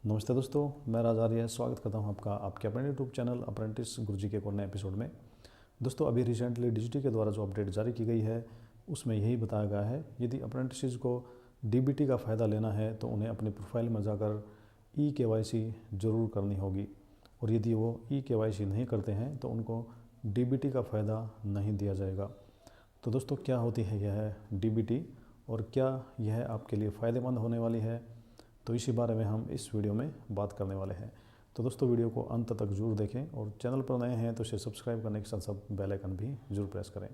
नमस्ते दोस्तों, मैं राज आर्य स्वागत करता हूं आपका आपके अपने यूट्यूब चैनल अप्रेंटिस गुरुजी के कोने एपिसोड में। दोस्तों, अभी रिसेंटली डीजीटी के द्वारा जो अपडेट जारी की गई है उसमें यही बताया गया है, यदि अप्रेंटिस को डीबीटी का फ़ायदा लेना है तो उन्हें अपनी प्रोफाइल में जाकर ई-केवाईसी ज़रूर करनी होगी, और यदि वो ई-केवाईसी नहीं करते हैं तो उनको डीबीटी का फ़ायदा नहीं दिया जाएगा। तो दोस्तों, क्या होती है यह डीबीटी और क्या यह आपके लिए फ़ायदेमंद होने वाली है, तो इसी बारे में हम इस वीडियो में बात करने वाले हैं। तो दोस्तों, वीडियो को अंत तक जरूर देखें और चैनल पर नए हैं तो इसे सब्सक्राइब करने के साथ साथ बेल आइकन भी जरूर प्रेस करें,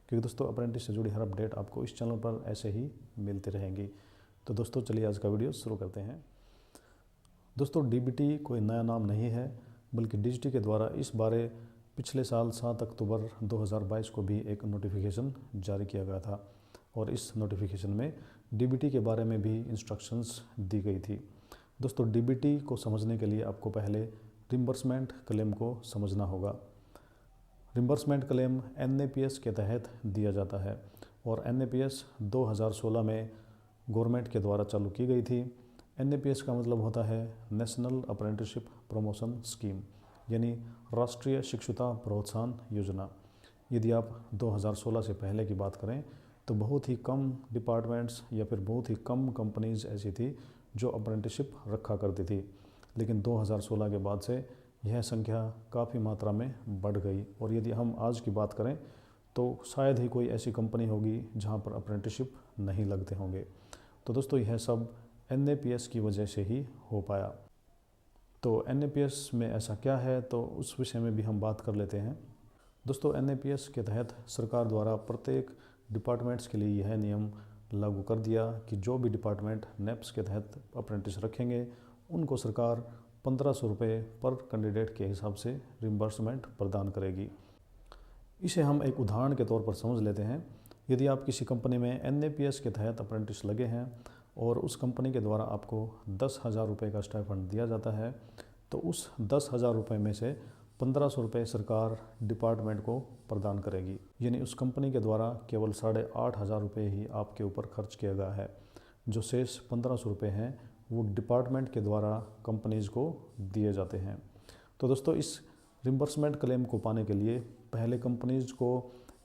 क्योंकि दोस्तों अप्रेंटिस से जुड़ी हर अपडेट आपको इस चैनल पर ऐसे ही मिलती रहेंगी। तो दोस्तों, चलिए आज का वीडियो शुरू करते हैं। दोस्तों, डीबीटी कोई नया नाम नहीं है, बल्कि डीजीटी के द्वारा इस बारे पिछले साल 7 अक्टूबर 2022 को भी एक नोटिफिकेशन जारी किया गया था, और इस नोटिफिकेशन में डीबीटी के बारे में भी इंस्ट्रक्शंस दी गई थी। दोस्तों, डीबीटी को समझने के लिए आपको पहले रिम्बर्समेंट क्लेम को समझना होगा। रिम्बर्समेंट क्लेम एनएपीएस के तहत दिया जाता है, और एनएपीएस 2016 में गवर्नमेंट के द्वारा चालू की गई थी। एनएपीएस का मतलब होता है नेशनल अप्रेंटिसशिप प्रमोशन स्कीम, यानी राष्ट्रीय शिक्षुता प्रोत्साहन योजना। यदि आप 2016 से पहले की बात करें तो बहुत ही कम डिपार्टमेंट्स या फिर बहुत ही कम कंपनीज ऐसी थी जो अप्रेंटिसशिप रखा करती थी, लेकिन 2016 के बाद से यह संख्या काफ़ी मात्रा में बढ़ गई, और यदि हम आज की बात करें तो शायद ही कोई ऐसी कंपनी होगी जहां पर अप्रेंटिसशिप नहीं लगते होंगे। तो दोस्तों, यह सब एनएपीएस की वजह से ही हो पाया। तो एनएपीएस में ऐसा क्या है, तो उस विषय में भी हम बात कर लेते हैं। दोस्तों, एनएपीएस के तहत सरकार द्वारा प्रत्येक डिपार्टमेंट्स के लिए यह नियम लागू कर दिया कि जो भी डिपार्टमेंट नेप्स के तहत अप्रेंटिस रखेंगे उनको सरकार 1500 रुपये पर कैंडिडेट के हिसाब से रिम्बर्समेंट प्रदान करेगी। इसे हम एक उदाहरण के तौर पर समझ लेते हैं। यदि आप किसी कंपनी में एनएपीएस के तहत अप्रेंटिस लगे हैं और उस कंपनी के द्वारा आपको 10,000 रुपये का स्टाइपेंड दिया जाता है, तो उस 10,000 रुपये में से 1500 रुपये सरकार डिपार्टमेंट को प्रदान करेगी, यानी उस कंपनी के द्वारा केवल 8,500 रुपये ही आपके ऊपर खर्च किया गया है। जो शेष 1500 रुपये हैं वो डिपार्टमेंट के द्वारा कंपनीज़ को दिए जाते हैं। तो दोस्तों, इस रिम्बर्समेंट क्लेम को पाने के लिए पहले कंपनीज़ को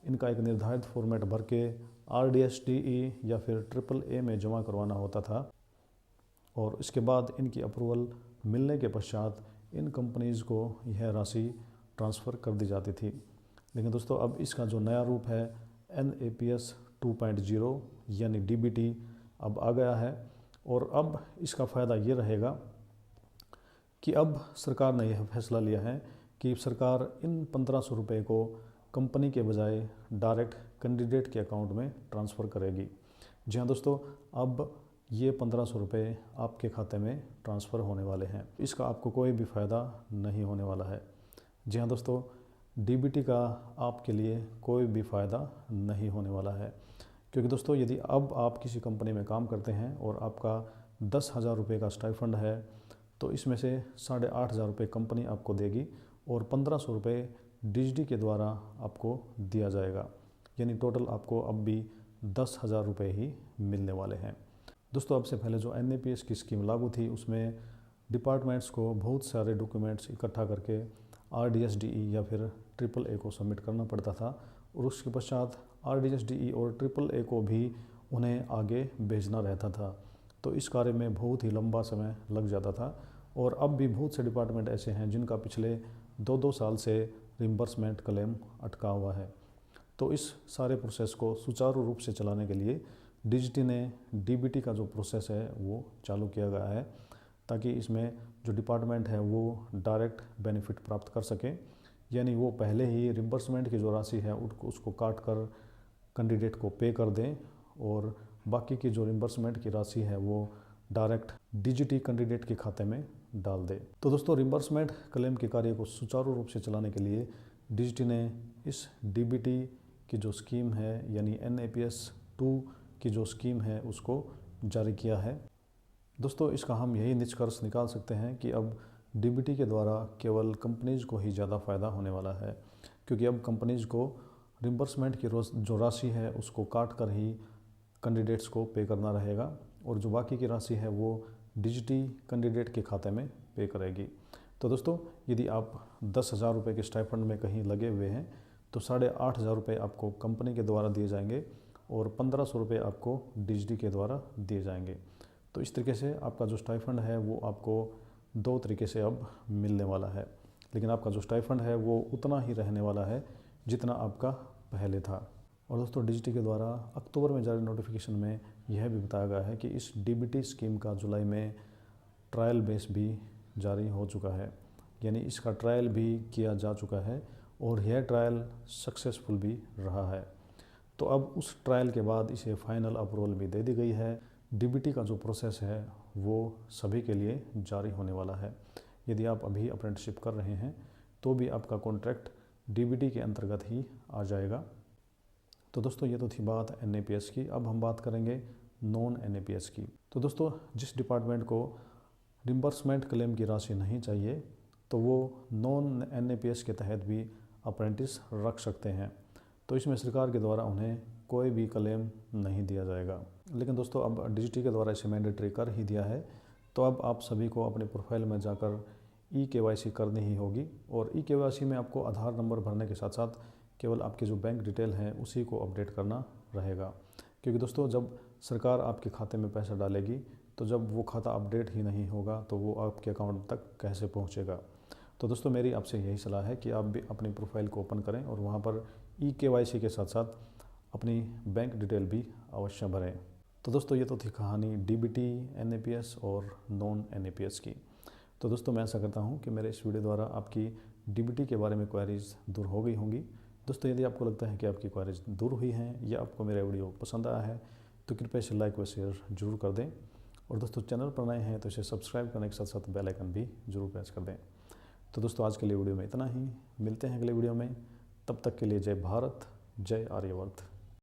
इनका एक निर्धारित फॉर्मेट भर के RDSDE या फिर AAA में जमा करवाना होता था, और इसके बाद इनकी अप्रूवल मिलने के पश्चात इन कंपनीज़ को यह राशि ट्रांसफ़र कर दी जाती थी। लेकिन दोस्तों, अब इसका जो नया रूप है NAPS 2.0 यानी DBT अब आ गया है, और अब इसका फ़ायदा ये रहेगा कि अब सरकार ने यह फैसला लिया है कि सरकार इन 1500 रुपये को कंपनी के बजाय डायरेक्ट कैंडिडेट के अकाउंट में ट्रांसफ़र करेगी। जी हाँ दोस्तों, अब ये 1500 रुपये आपके खाते में ट्रांसफ़र होने वाले हैं। इसका आपको कोई भी फ़ायदा नहीं होने वाला है। जी हाँ दोस्तों, डीबीटी का आपके लिए कोई भी फ़ायदा नहीं होने वाला है, क्योंकि दोस्तों यदि अब आप किसी कंपनी में काम करते हैं और आपका 10,000 रुपये का स्टाइफंड है, तो इसमें से 8,500 रुपये कंपनी आपको देगी और 1500 रुपये डीजीटी के द्वारा आपको दिया जाएगा, यानी टोटल आपको अब भी 10,000 रुपये ही मिलने वाले हैं। दोस्तों, अब से पहले जो एनएपीएस की स्कीम लागू थी उसमें डिपार्टमेंट्स को बहुत सारे डॉक्यूमेंट्स इकट्ठा करके RDSDE या फिर AAA को सबमिट करना पड़ता था, और उसके पश्चात RDSDE और AAA को भी उन्हें आगे भेजना रहता था। तो इस कार्य में बहुत ही लंबा समय लग जाता था, और अब भी बहुत से डिपार्टमेंट ऐसे हैं जिनका पिछले 2-2 साल से रिम्बर्समेंट क्लेम अटका हुआ है। तो इस सारे प्रोसेस को सुचारू रूप से चलाने के लिए डीजीटी ने डीबीटी का जो प्रोसेस है वो चालू किया गया है, ताकि इसमें जो डिपार्टमेंट है वो डायरेक्ट बेनिफिट प्राप्त कर सके, यानी वो पहले ही रिम्बर्समेंट की जो राशि है उसको काट कर कैंडिडेट को पे कर दें, और बाकी की जो रिम्बर्समेंट की राशि है वो डायरेक्ट डीजीटी कैंडिडेट के खाते में डाल दे। तो दोस्तों, रिम्बर्समेंट क्लेम के कार्य को सुचारू रूप से चलाने के लिए डीजीटी ने इस डीबीटी की जो स्कीम है यानी NAPS 2 की जो स्कीम है उसको जारी किया है। दोस्तों, इसका हम यही निष्कर्ष निकाल सकते हैं कि अब डीबीटी के द्वारा केवल कंपनीज़ को ही ज़्यादा फ़ायदा होने वाला है, क्योंकि अब कंपनीज़ को रिम्बर्समेंट की जो राशि है उसको काट कर ही कैंडिडेट्स को पे करना रहेगा, और जो बाकी की राशि है वो डिजिटी कैंडिडेट के खाते में पे करेगी। तो दोस्तों, यदि आप 10,000 रुपये के स्टाइपेंड में कहीं लगे हुए हैं तो 8,500 रुपये आपको कंपनी के द्वारा दिए जाएंगे और 1,500 रुपये आपको डिजिटी के द्वारा दिए जाएंगे। तो इस तरीके से आपका जो स्टाइपेंड है वो आपको 2 तरीके से अब मिलने वाला है, लेकिन आपका जो स्टाइपेंड है वो उतना ही रहने वाला है जितना आपका पहले था। और दोस्तों, डिजिटी के द्वारा अक्टूबर में जारी नोटिफिकेशन में यह भी बताया गया है कि इस डीबीटी स्कीम का जुलाई में ट्रायल बेस भी जारी हो चुका है, यानी इसका ट्रायल भी किया जा चुका है और यह ट्रायल सक्सेसफुल भी रहा है। तो अब उस ट्रायल के बाद इसे फाइनल अप्रूवल भी दे दी गई है। डीबीटी का जो प्रोसेस है वो सभी के लिए जारी होने वाला है। यदि आप अभी अप्रेंटिसशिप कर रहे हैं तो भी आपका कॉन्ट्रैक्ट डीबीटी के अंतर्गत ही आ जाएगा। तो दोस्तों, ये तो थी बात एनएपीएस की। अब हम बात करेंगे नॉन एनएपीएस की। तो दोस्तों, जिस डिपार्टमेंट को रिम्बर्समेंट क्लेम की राशि नहीं चाहिए तो वो नॉन एनएपीएस के तहत भी अप्रेंटिस रख सकते हैं। तो इसमें सरकार के द्वारा उन्हें कोई भी क्लेम नहीं दिया जाएगा। लेकिन दोस्तों, अब डिजिटी के द्वारा इसे मैंडेटरी कर ही दिया है, तो अब आप सभी को अपने प्रोफाइल में जाकर ई-केवाईसी करनी ही होगी। और ई-केवाईसी में आपको आधार नंबर भरने के साथ साथ केवल आपके जो बैंक डिटेल हैं उसी को अपडेट करना रहेगा। क्योंकि दोस्तों, जब सरकार आपके खाते में पैसा डालेगी तो जब वो खाता अपडेट ही नहीं होगा तो वो आपके अकाउंट तक कैसे पहुंचेगा। तो दोस्तों, मेरी आपसे यही सलाह है कि आप भी अपनी प्रोफाइल को ओपन करें और वहां पर ई-केवाईसी के साथ साथ अपनी बैंक डिटेल भी अवश्य भरें। तो दोस्तों, ये तो थी कहानी डीबीटी, एनएपीएस और नॉन एनएपीएस की। तो दोस्तों, मैं आशा करता हूँ कि मेरे इस वीडियो द्वारा आपकी डीबीटी के बारे में क्वेरीज दूर हो गई होंगी। दोस्तों, यदि आपको लगता है कि आपकी क्वेरीज दूर हुई हैं या आपको मेरा वीडियो पसंद आया है तो कृपया इसे लाइक व शेयर जरूर कर दें। और दोस्तों, चैनल पर नए हैं तो इसे सब्सक्राइब करने के साथ साथ बेल आइकन भी जरूर प्रेस कर दें। तो दोस्तों, आज के लिए वीडियो में इतना ही। मिलते हैं अगले वीडियो में। तब तक के लिए जय भारत, जय आर्यवर्त।